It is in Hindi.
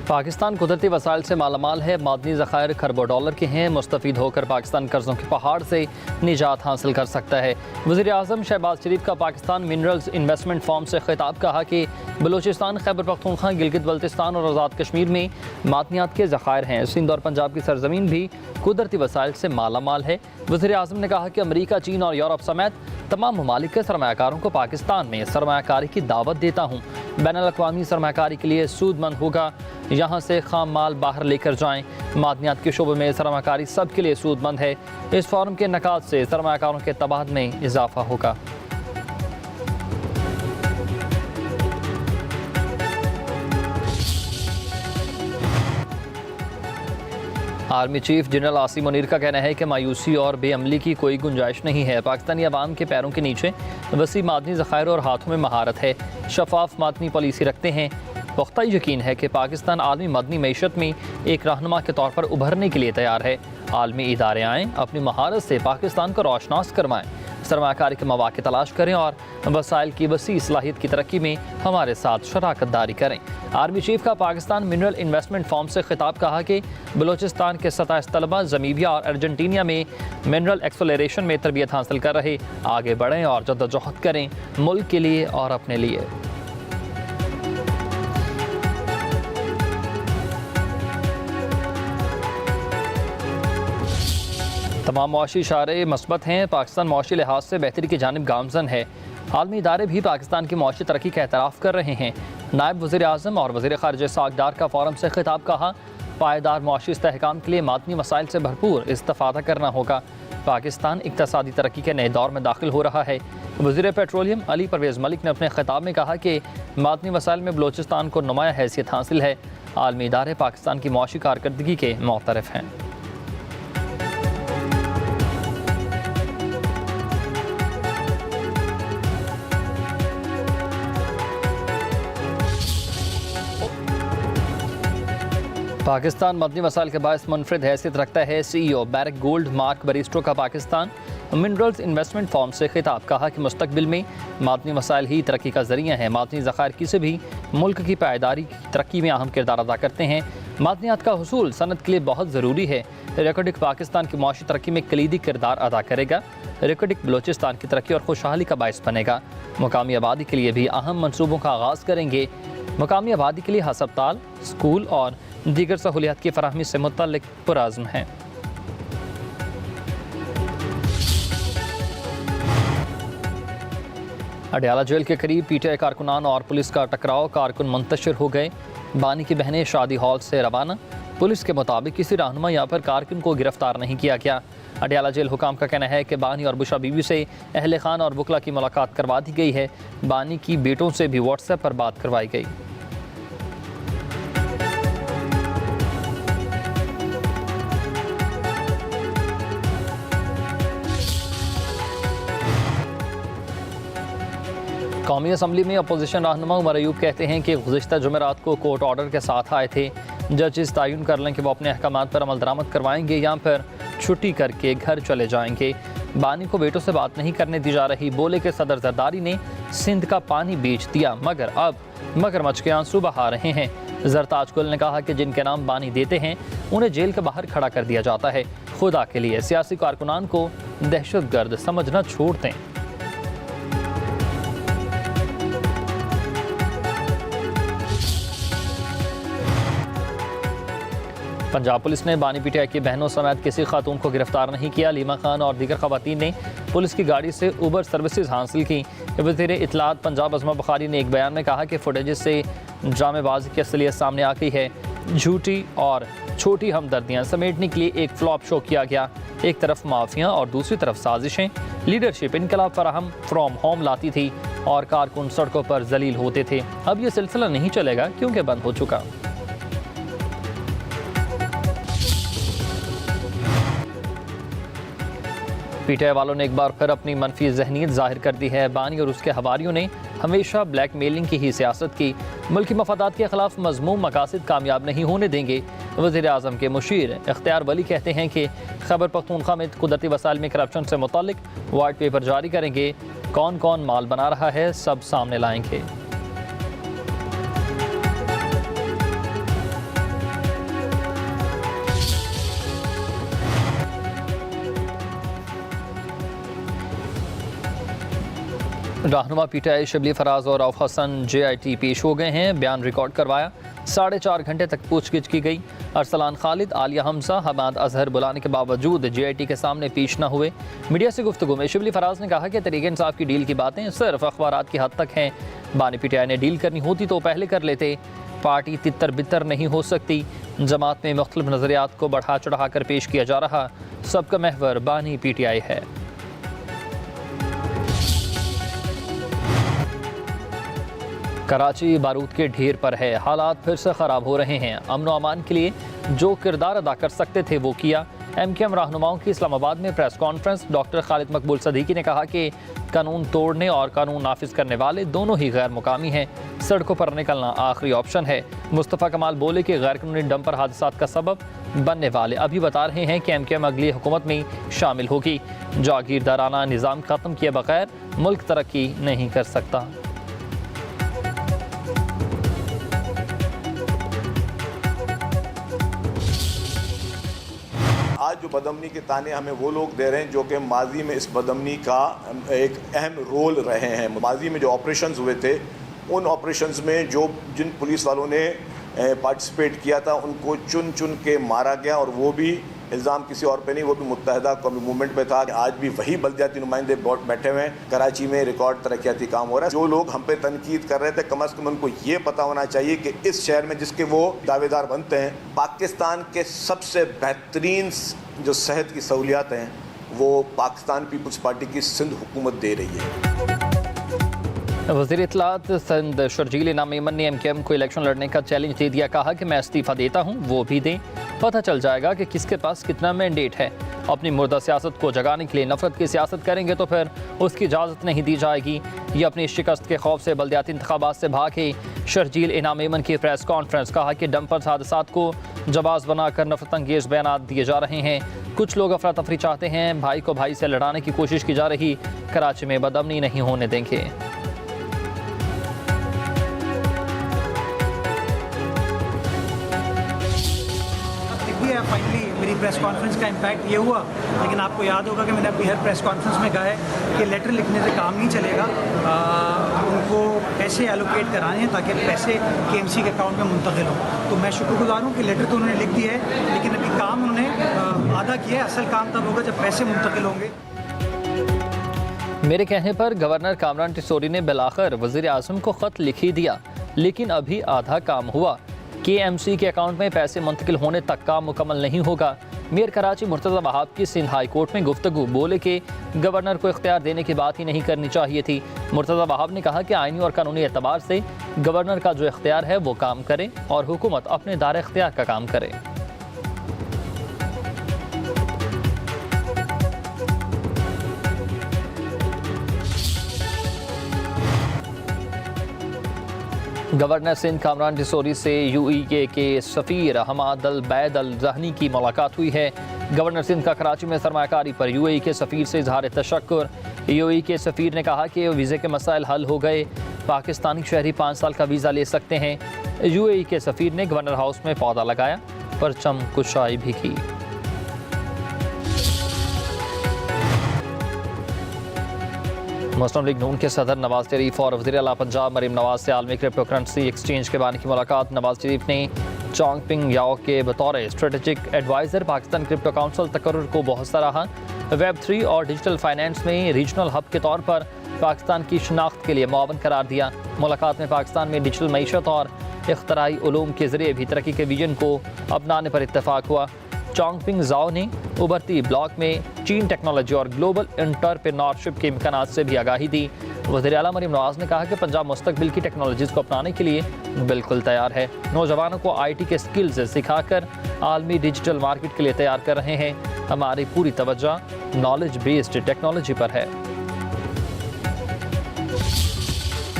पाकिस्तान कुदरती वसाइल से मालामाल है। मादनी ज़खायर खरबों डॉलर के हैं। मुस्तफ़ीद होकर पाकिस्तान कर्ज़ों के पहाड़ से निजात हासिल कर सकता है। वज़ीर आज़म शहबाज शरीफ का पाकिस्तान मिनरल्स इन्वेस्टमेंट फॉर्म से खिताब। कहा कि बलूचिस्तान, खैबर पख्तूनख्वा, गिलगित बल्तिस्तान और आज़ाद कश्मीर में मादनियात के ज़खायर हैं। सिंध और पंजाब की सरजमीन भी कुदरती वसाइल से मालामाल है। वज़ीर आज़म ने कहा कि अमरीका, चीन और यूरोप समेत तमाम ममालिक के सरमायाकारों को पाकिस्तान में सरमायाकारी की दावत देता हूँ। बैनुल-अक़वामी सरमायाकारी के लिए सूदमंद होगा। यहाँ से खाम माल बाहर लेकर जाएँ। मादनियात के शोबे में सरमायाकारी सब के लिए सूदमंद है। इस फॉरम के इनेकाद से सरमायाकारों के तबादले में इजाफा होगा। Army chief general Asim Munir का कहना है कि मायूसी और बेअमली की कोई गुंजाइश नहीं है। पाकिस्तानी अवाम के पैरों के नीचे वसी मादनी ज़खायर और हाथों में महारत है। शफाफ मादनी पॉलिसी रखते हैं। पुख्ता यकीन है कि पाकिस्तान आलमी मदनी मईशत में एक रहनुमा के तौर पर उभरने के लिए तैयार है। आलमी इदारे आएँ, अपनी महारत से पाकिस्तान को रोशनास करवाएँ, सरमायाकारी के मौके तलाश करें और वसाइल की वसी सलाहियत की तरक्की में हमारे साथ शराकत दारी करें। आर्मी चीफ का पाकिस्तान मिनरल इन्वेस्टमेंट फॉर्म से खिताब। कहा कि बलूचिस्तान के 27 तलबा ज़मीबिया और अर्जेंटीनिया में मिनरल एक्सप्लोरेशन में तरबियत हासिल कर रहे आगे बढ़ें और जद्दोजहद करें मुल्क के लिए और अपने लिए। तमाम मुआशी इशारे मस्बत हैं। पाकिस्तान मुआशी लिहाज से बेहतरी की जानिब गामजन है। आलमी इदारे भी पाकिस्तान की मुआशी तरक्की का एतराफ़ कर रहे हैं। नायब वज़ीर आज़म और वज़ीर ख़ारिजा सागदार का फ़ोरम से खिताब। कहा पायदार मुआशी इस्तेहकाम के लिए मादनी वसाइल से भरपूर इस्तिफ़ादा करना होगा। पाकिस्तान इक़्तिसादी तरक्की के नए दौर में दाखिल हो रहा है। वज़ीर पेट्रोलियम अली परवेज़ मलिक ने अपने खिताब में कहा कि मादनी वसाइल में बलूचिस्तान को नुमाया हैसियत हासिल है। आलमी इदारे पाकिस्तान की मुआशी कारकर्दगी के मुअतरफ़ हैं। पाकिस्तान मदनी वसाइल के बायस मुनफरिद हैसियत रखता है। CEO barrack gold mark Bairstow का पाकिस्तान मिनरल्स इन्वेस्टमेंट फॉर्म से खिताब। कहा कि मुस्तकबिल में मादनी वसाइल ही तरक्की का ज़रिया है। मादनी ज़खायर किसी भी मुल्क की पायदारी की तरक्की में अहम किरदार अदा करते हैं। मादनियात का हुसूल सनत के लिए बहुत ज़रूरी है। रेकोडिक पाकिस्तान की मुआशी तरक्की में कलीदी किरदार अदा करेगा। रेकोडिक बलूचिस्तान की तरक्की और खुशहाली का बायस बनेगा। मुकामी आबादी के लिए भी अहम मनसूबों का आगाज़ करेंगे। मुकामी आबादी के लिए हस्पताल, स्कूल और दीगर सहूलियात की फराहमी से मुतल्लिक पुरज़्म हैं। अडयाला जेल के करीब PTI कारकुनान और पुलिस का टकराव। कारकुन मुंतशिर हो गए। बानी की बहनें शादी हॉल से रवाना। पुलिस के मुताबिक किसी रहनुमा यहाँ पर कारकुन को गिरफ्तार नहीं किया गया। अडयाला जेल हुकाम का कहना है कि बानी और बुशा बीवी से अहले खान और बुकला की मुलाकात करवा दी गई है। बानी की बेटों से भी व्हाट्सएप पर बात करवाई गई। कौमी असम्बली में अपोजिशन रहनुमा उमर अयूब कहते हैं कि गुज़िश्ता जुमेरात को कोर्ट ऑर्डर के साथ आए थे। जजेस तयन कर लें कि वो अपने अहकामात पर अमल दरामद करवाएंगे या फिर छुट्टी करके घर चले जाएंगे। बानी को बेटों से बात नहीं करने दी जा रही। बोले कि सदर जरदारी ने सिंध का पानी बेच दिया, मगर अब मगरमच्छ के आंसू बहा रहे हैं। जरताज गुल ने कहा कि जिनके नाम बानी देते हैं उन्हें जेल के बाहर खड़ा कर दिया जाता है। खुदा के लिए सियासी कारकुनान को दहशतगर्द समझना छोड़ दें। पंजाब पुलिस ने बानी PTI की बहनों समेत किसी खातून को गिरफ्तार नहीं किया। लीमा खान और दीगर खवातीन ने पुलिस की गाड़ी से उबर सर्विसेज हासिल की। वज़ीर इत्तलात पंजाब अज़मा बुखारी ने एक बयान में कहा कि फुटेजेस से ड्रामेबाजी की असलियत सामने आ गई है। झूठी और छोटी हमदर्दियाँ समेटने के लिए एक फ्लॉप शो किया गया। एक तरफ माफिया और दूसरी तरफ साजिशें। लीडरशिप इनकलाब फराहम फ्रॉम होम लाती थी और कारकुन सड़कों पर जलील होते थे। अब यह सिलसिला नहीं चलेगा क्योंकि बंद हो चुका। PTI वालों ने एक बार फिर अपनी मनफी जहनीत जाहिर कर दी है। बानी और उसके हवारियों ने हमेशा ब्लैक मेलिंग की ही सियासत की। मुल्की मफादात के खिलाफ मजमूम मकासद कामयाब नहीं होने देंगे। वज़ीर आज़म के मुशीर इख्तियार वली कहते हैं कि खैबर पख्तूनख्वा में कुदरती वसाइल में करप्शन से मुतालिक वाइट पेपर जारी करेंगे। कौन कौन माल बना रहा है सब सामने लाएंगे। रहनुमा पीटीआई शिबली फराज और रऊफ हसन JIT पेश हो गए हैं। बयान रिकॉर्ड करवाया, 4.5 घंटे तक पूछगिछ की गई। अरसलान खालिद, आलिया हमजा, हमाद अजहर बुलाने के बावजूद JIT के सामने पेश न हुए। मीडिया से गुफ्तगू में शिबली फराज ने कहा कि तहरीक इंसाफ की डील की बातें सिर्फ अखबारात की हद तक हैं। बानी पीटीआई ने डील करनी होती तो पहले कर लेते। पार्टी तितर बितर नहीं हो सकती। जमात में मुख्तलिफ नज़रियात को बढ़ा चढ़ा कर पेश किया जा रहा। सबका महवर बानी पीटीआई है। कराची बारूद के ढेर पर है, हालात फिर से ख़राब हो रहे हैं। अमन व अमान के लिए जो किरदार अदा कर सकते थे वो किया। MKM रहनुमाओं की इस्लामाबाद में प्रेस कॉन्फ्रेंस। डॉक्टर खालिद मकबूल सदीकी ने कहा कि कानून तोड़ने और कानून नाफिज करने वाले दोनों ही गैर मुकामी हैं। सड़कों पर निकलना आखिरी ऑप्शन है। मुस्तफ़ा कमाल बोले कि गैर कानूनी डंपर हादसात का सबब बनने वाले अभी बता रहे हैं कि MKM अगली हुकूमत में शामिल होगी। जागीरदाराना निज़ाम ख़त्म किए बगैर मुल्क तरक्की नहीं कर सकता। आज जो बदअमनी के ताने हमें वो लोग दे रहे हैं जो कि माजी में इस बदअमनी का एक अहम रोल रहे हैं। माजी में जो ऑपरेशंस हुए थे, उन ऑपरेशंस में जिन पुलिस वालों ने पार्टिसिपेट किया था उनको चुन चुन के मारा गया, और वो भी इल्ज़ाम किसी और पे नहीं, वो भी मुत्तहदा कौमी मूवमेंट पे था। आज भी वही बल्दियाती नुमाइंदे बैठे हुए हैं। कराची में रिकॉर्ड तरक्याती काम हो रहा है। जो लोग हम पे तनकीद कर रहे थे, कम अज़ कम उनको ये पता होना चाहिए कि इस शहर में जिसके वो दावेदार बनते हैं, पाकिस्तान के सबसे बेहतरीन जो सेहत की सहूलियात हैं वो पाकिस्तान पीपल्स पार्टी की सिंध हुकूमत दे रही है। वज़ीर इत्तलात सिंध शर्जील इनाम मेमन ने MKM को इलेक्शन लड़ने का चैलेंज दे दिया। कहा कि मैं इस्तीफ़ा देता हूँ, वो भी दें, पता चल जाएगा कि किसके पास कितना मैंडेट है। अपनी मुर्दा सियासत को जगाने के लिए नफरत की सियासत करेंगे तो फिर उसकी इजाज़त नहीं दी जाएगी। ये अपनी शिकस्त के खौफ से बल्दियाती इंतखाबात से भागे। शर्जील इनाम मेमन की प्रेस कॉन्फ्रेंस। कहा कि डंपर हादसात को जवाज़ बनाकर नफरत अंगेज़ बयान दिए जा रहे हैं। कुछ लोग अफरा तफरी चाहते हैं, भाई को भाई से लड़ाने की कोशिश की जा रही। कराची में बदअमनी नहीं होने देंगे। फाइनली मेरी प्रेस कॉन्फ्रेंस का इम्पैक्ट ये हुआ, लेकिन आपको याद होगा कि मैंने अपनी हर प्रेस कॉन्फ्रेंस में कहा है कि लेटर लिखने से काम नहीं चलेगा। उनको पैसे एलोकेट कराने हैं ताकि पैसे KMC के अकाउंट में मुंतकिल हो। तो मैं शुक्रगुजार हूँ कि लेटर तो उन्होंने लिख दिया है, लेकिन अभी काम उन्होंने आधा किया है। असल काम तब होगा जब पैसे मुंतकिल होंगे। मेरे कहने पर गवर्नर कामरान टिसोरी ने बिलाखिर वज़ीर आज़म को ख़त लिख ही दिया, लेकिन अभी आधा काम हुआ। KMC के अकाउंट में पैसे मुंतकिल होने तक काम मुकम्मल नहीं होगा। मेयर कराची मुर्तज़ा वहाब की सिंध हाई कोर्ट में गुफ्तगू। बोले कि गवर्नर को इख्तियार देने की बात ही नहीं करनी चाहिए थी। मुर्तज़ा वहाब ने कहा कि आइनी और कानूनी एतबार से गवर्नर का जो इख्तियार है वो काम करे और हुकूमत अपने दायरे इख्तियार का काम करे। गवर्नर सिंध कामरान टिसोरी से UAE के सफ़ीर हमाद अल बैद अल ज़हनी की मुलाकात हुई है। गवर्नर सिंध का कराची में सरमायाकारी पर UAE के सफ़ीर से इजहार तशक्कुर। UAE के सफ़ीर ने कहा कि वीज़े के मसाइल हल हो गए, पाकिस्तानी शहरी 5 साल का वीज़ा ले सकते हैं। UAE के सफ़ीर ने गवर्नर हाउस में पौधा लगाया, परचम कुशाई भी की। मुस्लिम लीग नून के सदर नवाज शरीफ और वज़ीर आला पंजाब मरीम नवाज से आलमी क्रिप्टो करेंसी एक्सचेंज के बारे की मुलाकात। नवाज शरीफ ने चोंगपिंग याओ के बतौर strategic adviser Pakistan crypto council तकर्रुर को बहुत सराहा। Web3 और डिजिटल फाइनेंस में रीजनल हब के तौर पर पाकिस्तान की शनाख्त के लिए मुआवन करार दिया। मुलाकात में पाकिस्तान में डिजिटल मईशत और इख्तराई उलूम के ज़रिए भी तरक्की के विजन को अपनाने पर इत्तेफाक हुआ। चोंगपिंग जाओ ने उभरती ब्लॉक में चीन टेक्नोलॉजी और ग्लोबल एंटरप्रेन्योरशिप के इम्कानात से भी आगाही दी। वज़ीर आला मरीम नवाज ने कहा कि पंजाब मुस्तकबिल की टेक्नोलॉजीज़ को अपनाने के लिए बिल्कुल तैयार है। नौजवानों को IT के स्किल्स सिखाकर आलमी डिजिटल मार्केट के लिए तैयार कर रहे हैं। हमारी पूरी तवज्जो नॉलेज बेस्ड टेक्नोलॉजी पर है।